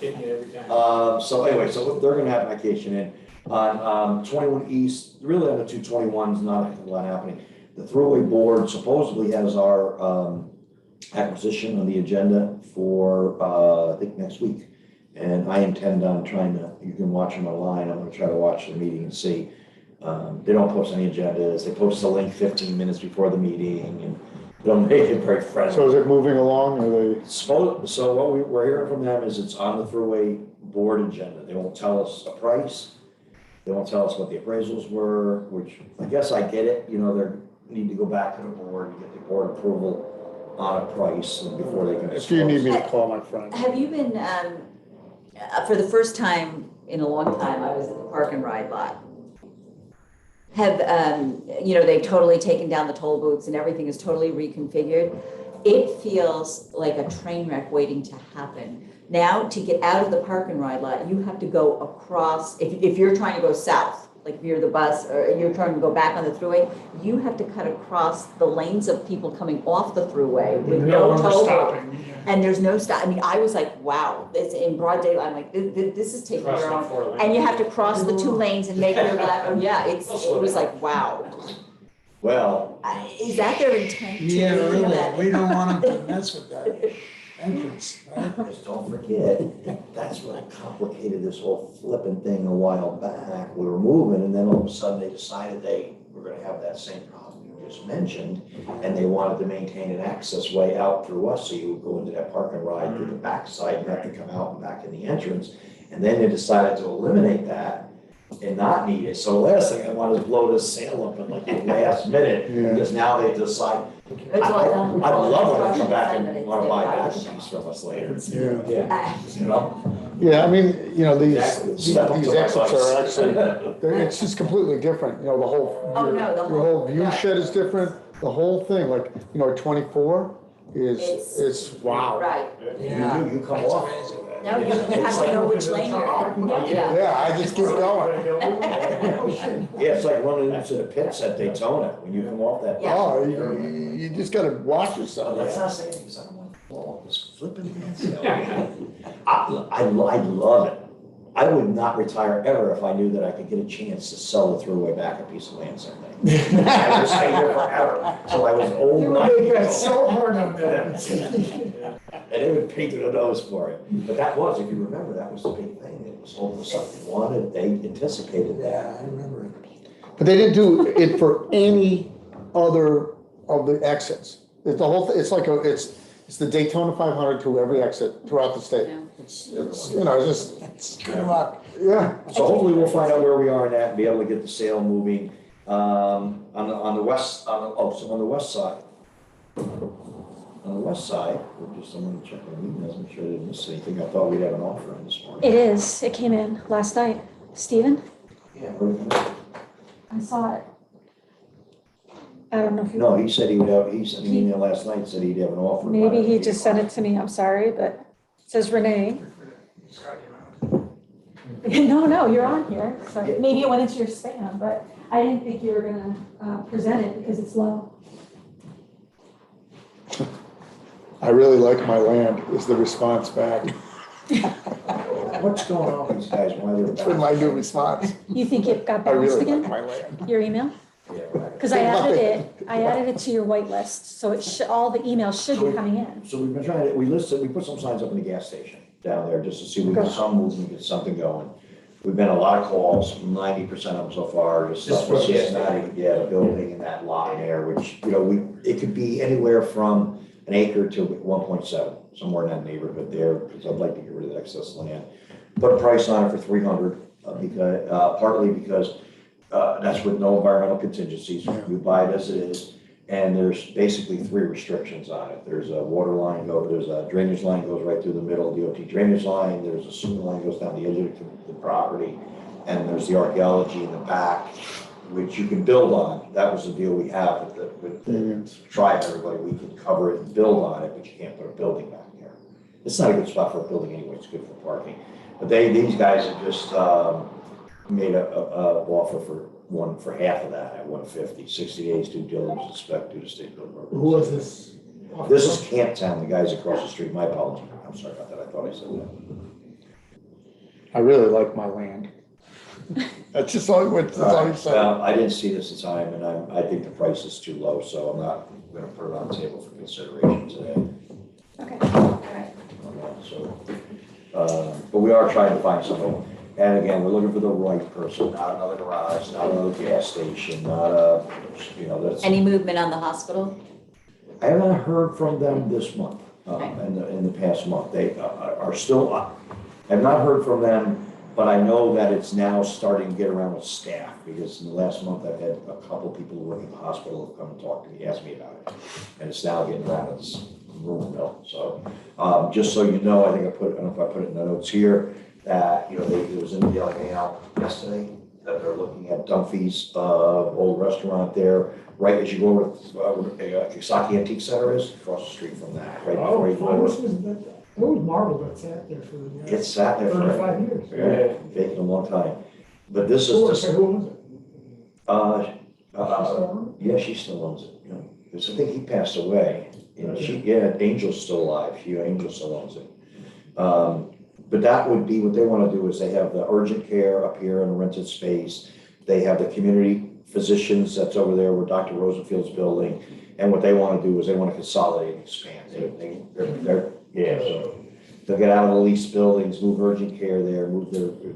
Getting it every time. So anyway, so they're gonna have an application in on 21 East, really on the 221s, not a lot happening. The Thruway Board supposedly has our acquisition on the agenda for, I think, next week. And I intend on trying to, you can watch them online, I'm gonna try to watch the meeting and see. They don't post any agendas, they post a link 15 minutes before the meeting, and they don't make it very friendly. So is it moving along, or they? So what we're hearing from them is it's on the Thruway Board agenda. They won't tell us a price. They won't tell us what the appraisals were, which I guess I get it, you know, they need to go back to the board and get the board approval on a price before they can. If you need me disclose. to call my friend. Have you been, for the first time in a long time, I was at the park and ride lot. Have, they've totally taken down the toll booths and everything is totally reconfigured. It feels like a train wreck waiting to happen. Now, to get out of the park and ride lot, you have to go across, if you're trying to go south, like if you're the bus or you're trying to go back on the thruway, you have to cut across the lanes of people coming off the thruway with no longer toll. stopping. yeah. And there's no stop. I mean, I was like, wow, it's in broad daylight. I'm like, this is taking Crossing your own. 4 lanes. And you have to cross the 2 lanes and make your left. Oh, yeah, it was like, wow. Well, Is that their intent? to Yeah, do really, that? we don't want them to mess with that entrance, right? just don't forget, that's what complicated this whole flipping thing a while back. We were moving, and then all of a sudden they decided they were gonna have that same problem you just mentioned, and they wanted to maintain an access way out through us, so you would go into that park and ride through the backside and have to come out and back in the entrance. And then they decided to eliminate that, and not need it. So the last thing I want is blow this sale up in like the last minute, Yeah. because now they decide. I'd love them to come back and want to buy back a piece from us later. Yeah. You know? Yeah, I mean, you know, these Exactly. Step up to my exits are place. actually, it's just completely different, you know, the whole, Oh, no, the your whole- whole view right. shed is different, the whole thing, like, you know, 24 It's- is wow. Right. Yeah. You come That's off. amazing. Now you have to know which lane you're in. Yeah. Yeah, I just keep going. Yeah, it's like running into the pits at Daytona, when you come off that. Yeah. Oh, you just gotta watch yourself. That's not saying because I don't want to fall off this flipping thing. I love it. I would not retire ever if I knew that I could get a chance to sell the Thruway back a piece of land someday. I would stay here forever, till I was old. You enough would to make go. that so hard on that. And they would pay through the nose for it. But that was, if you remember, that was the big thing. It was all of a sudden they wanted, they anticipated that. Yeah, I remember it. But they didn't do it for any other of the exits. It's the whole, it's like it's the Daytona 500 to every exit throughout the state. Yeah. It's, you know, it's just, It's good luck. yeah. So hopefully we'll find out where we are in that and be able to get the sale moving. On the west side. On the west side, we're just, I'm gonna check my emails, make sure I didn't miss anything. I thought we'd have an offer in this morning. It is, it came in last night. Steven, Yeah. I saw it. I don't know if you. No, he said he would have, he sent an email last night, said he'd have an offer. Maybe he just sent it to me, I'm sorry, but it says Renee. No, you're on here, so maybe it went into your spam, but I didn't think you were gonna present it because it's low. I really like my land, is the response back. What's going on with these guys, why they're It's been back? my new response. You think it got I bounced really like again? my land. Your email? Yeah, right. Because I added it to your white list, so all the emails should be coming in. So we've been trying to, we put some signs up in the gas station down there just to see if we get some movement, get something going. We've been a lot of calls, 90% of them so far, just stuff with Cincinnati, yeah, the building and that lot there, which, you know, it could be anywhere from an acre to 1.7, somewhere in that neighborhood there, because I'd like to get rid of the excess land. Put a price on it for 300, because, partly because that's with no environmental contingencies. You buy it as it is, and there's basically 3 restrictions on it. There's a water line there's a drainage line goes right through the middle, DOT drainage line, there's a sewer line goes down the edge of the property, and there's the archaeology in the back, which you can build on. That was the deal we have with the tribe, everybody, we could cover it and build on it, but you can't put a building back there. It's not a good spot for a building anyway, it's good for parking. But these guys have just made a offer for half of that at 150, 60 days due diligence, inspect, due to state building. Who was this? This is Camp Town, the guys across the street, my apology, I'm sorry about that, I thought I said that. I really like my land. That's just all, that's all you said. Well, I didn't see this in time, and I think the price is too low, so I'm not gonna put it on the table for consideration today. Okay, all right. So, but we are trying to find somebody. And again, we're looking for the right person, not another garage, not another gas station, not a, that's. Any movement on the hospital? I haven't heard from them this month, Okay. in the past month. They are still, I have not heard from them, but I know that it's now starting to get around with staff, because in the last month, I've had a couple people who work at the hospital have come and talked to me, asked me about it. And it's now getting around, it's rumor mill. So, just so you know, I think I don't know if I put it in the notes here, that, it was in the Daily Mail yesterday, that they're looking at Dunphy's, old restaurant there, right as you go over, Kisaki Antique Center is, across the street from that, right before you go over. It was marble that sat there for the It sat there for 35 years. Yeah, vacant a long time. But this is just, Who was it? yeah, she still owns it, because I think he passed away. Angel's still alive, Angel still owns it. But that would be, what they want to do is they have the urgent care up here in a rented space. They have the community physicians that's over there where Dr. Rosenfield's building. And what they want to do is they want to consolidate and expand. So they'll get out of the leased buildings, move urgent care there, move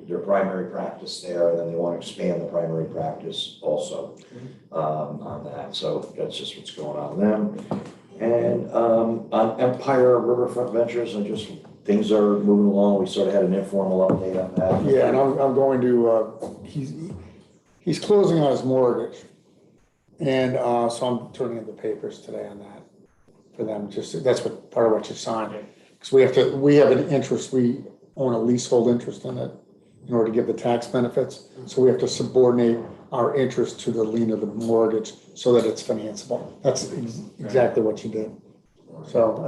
their primary practice there, and then they want to expand the primary practice also on that. So that's just what's going on with them. And on Empire Riverfront Ventures, things are moving along. We sort of had an informal update on that. Yeah, and I'm going to, he's closing on his mortgage. And, so I'm turning in the papers today on that for them, just, that's what, part of what you signed. Because we have an interest, we own a leasehold interest in it in order to give the tax benefits. So we have to subordinate our interest to the lien of the mortgage so that it's financeable. That's exactly what you did. So,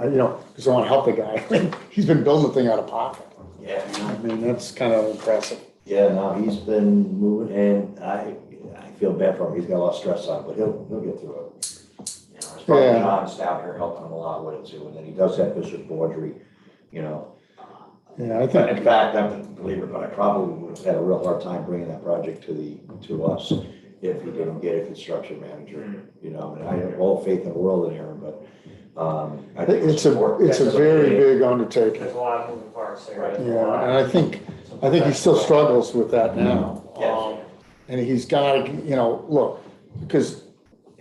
because I want to help the guy. He's been building the thing out of pocket. Yeah. I mean, that's kind of impressive. Yeah, no, he's been moving, and I feel bad for him. He's got a lot of stress on it, but he'll get through it. His brother Yeah. John's down here helping him a lot with it too, and then he does have Bishop Audrey, Yeah, I But in think, fact, I don't believe it, but I probably would have had a real hard time bringing that project to us if he didn't get a construction manager, and I have all faith in the world in Aaron, but, I think it's a very big undertaking. There's a lot of moving parts there. Yeah, and I think he still struggles with that now. Yes. And he's got to, look, because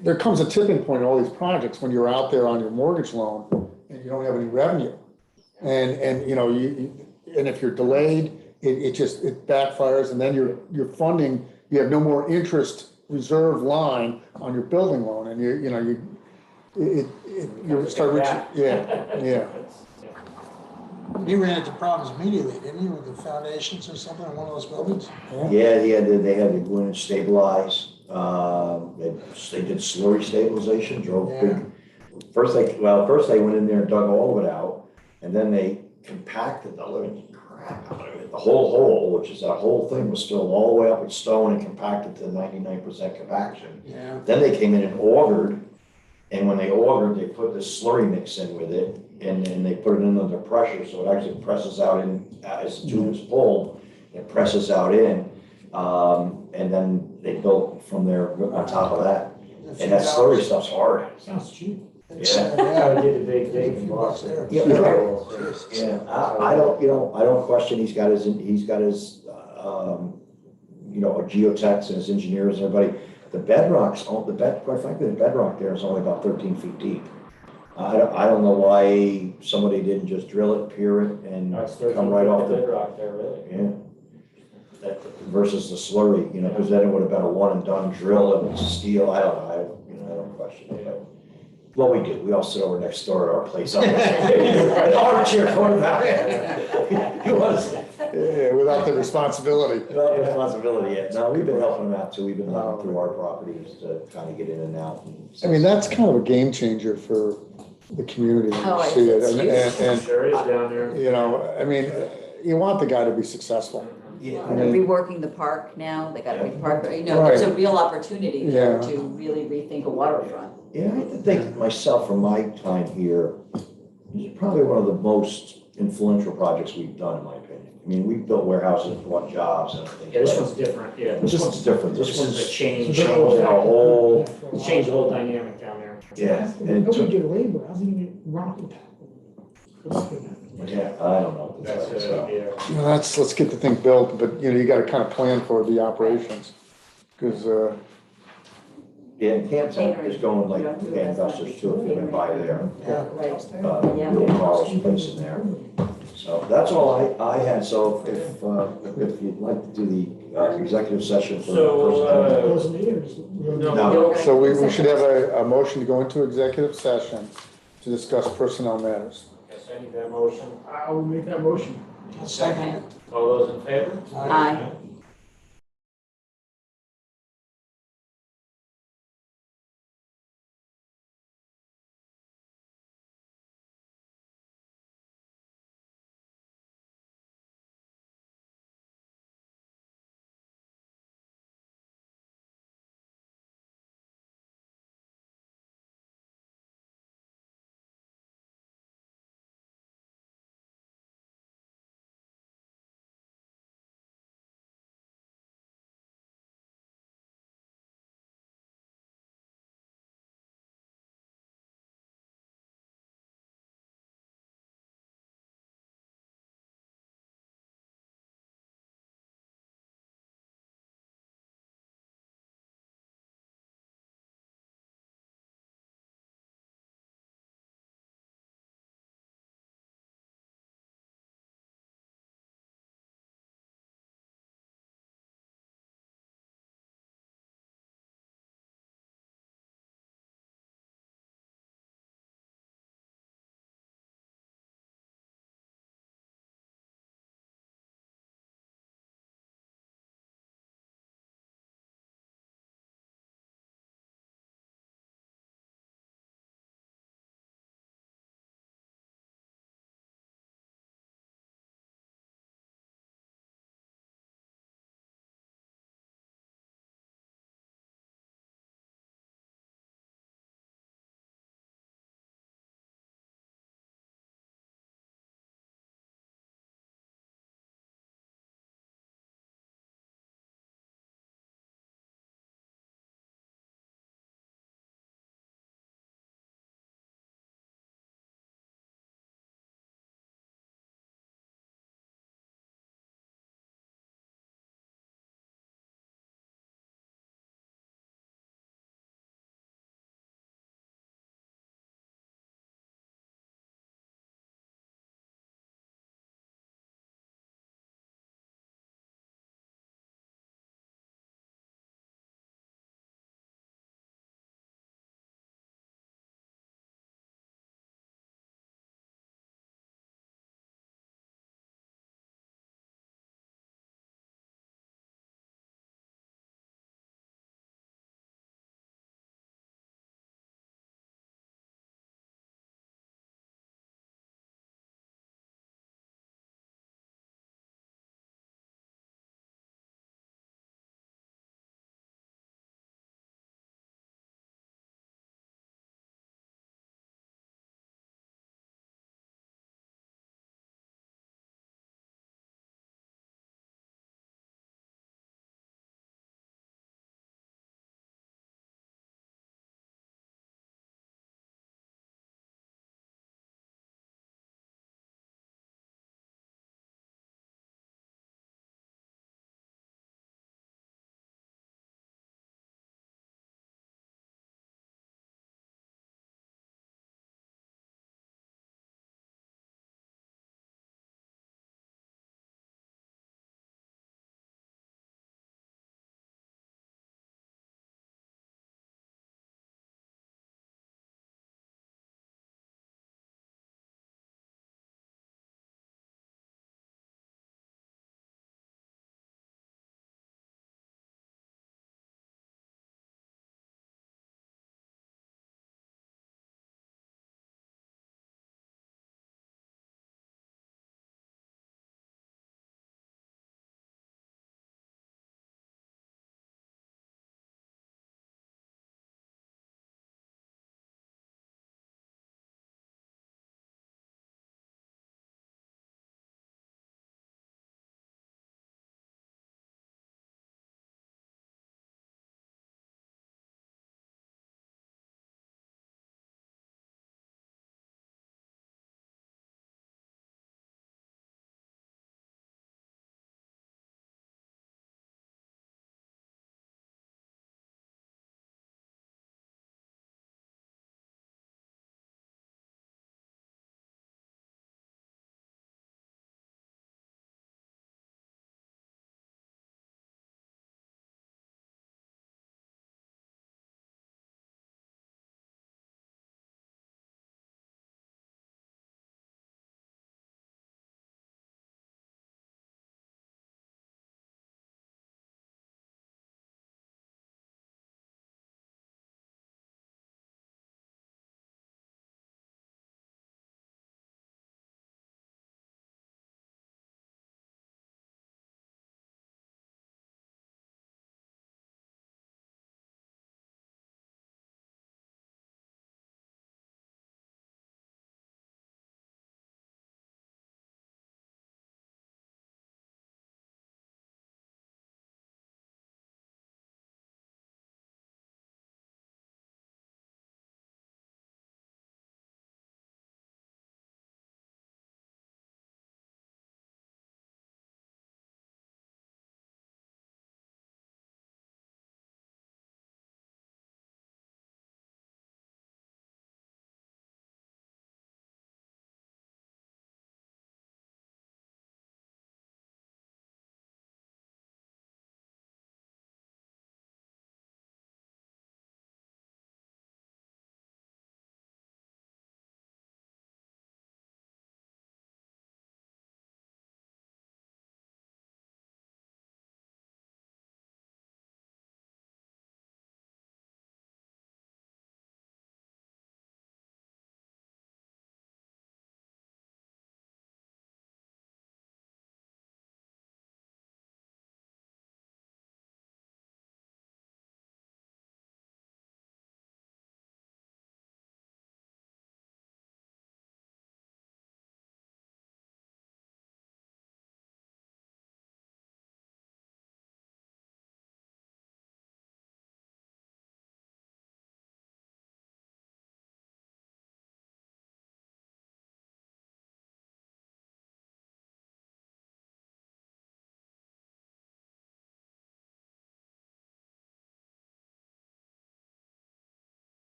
there comes a tipping point in all these projects when you're out there on your mortgage loan and you don't have any revenue. And and if you're delayed, it backfires, and then you're funding, you have no more interest reserve line on your building loan, and you start reaching, yeah. He ran into problems immediately, didn't he, with the foundations or something in one of those buildings? Yeah, they had to go in and stabilize, they did slurry stabilization, drove big. First they went in there and dug all of it out, and then they compacted the living crap out of it. The whole hole, which is that whole thing was filled all the way up with stone and compacted to 99% compaction. Yeah. Then they came in and augered, and when they augered, they put this slurry mix in with it, and then they put it in under pressure, so it actually presses out in, as the tube is pulled, it presses out in, and then they built from there on top of that. And that slurry stuff's hard. Sounds cheap. I did a big thing in Boston. Yeah, I don't question, he's got his, geotechs and his engineers and everybody. Quite frankly, the bedrock there is only about 13 feet deep. I don't know why somebody didn't just drill it, pier it, and come right off the. Bedrock there, really. Yeah. Versus the slurry, because then it would have been a one and done drill, and it's steel, I don't know, I don't question it, but. Well, we do. We all sit over next door at our place. An armchair quarterback. Yeah, without the responsibility. Without responsibility yet. No, we've been helping them out too. We've been looking through our properties to kind of get in and out. I mean, that's kind of a game changer for the community when Oh, you see it. it's And, Sure is down there. I mean, you want the guy to be successful. Yeah. They're reworking the park now, they got a big park, there's a real opportunity there Yeah. to really rethink a waterfront. Yeah, I have to think myself from my time here, this is probably one of the most influential projects we've done, in my opinion. I mean, we've built warehouses, brought jobs and everything. Yeah, this one's different, yeah. This one's different. This This is a one's change. changed our whole, Change the whole dynamic down there. yeah. And Nobody took- did labor, how's he gonna run with that? yeah, I don't know. That's So, yeah. Well, let's get the thing built, but you got to kind of plan for the operations. Because, Yeah, and Camptown is going like gangbusters too, if you've been by there. Yeah. Bill Carl's place in there. So that's all I had, so if you'd like to do the executive session for. Close the meeting, or just- No. so we should have a motion to go into executive session to discuss personnel matters. Yes, I need that motion. I will make that motion. Second. All those in favor? Aye.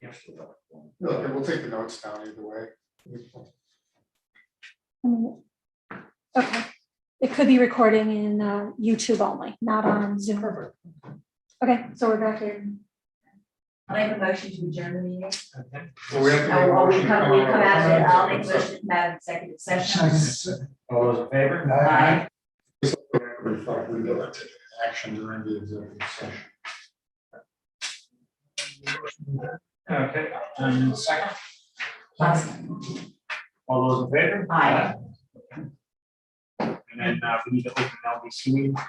Okay, we'll take the notes down either way. Okay, it could be recording in YouTube only, not on Zoom. Okay, so we're back in. I'll make a motion to adjourn the meeting. So we have to make a I'll motion. come out, I'll make a motion to come out of executive session. All those in favor? Aye. Reflect, we will take action during the executive session. Okay, second. All those in favor? Aye. And then we need to open LBC meeting.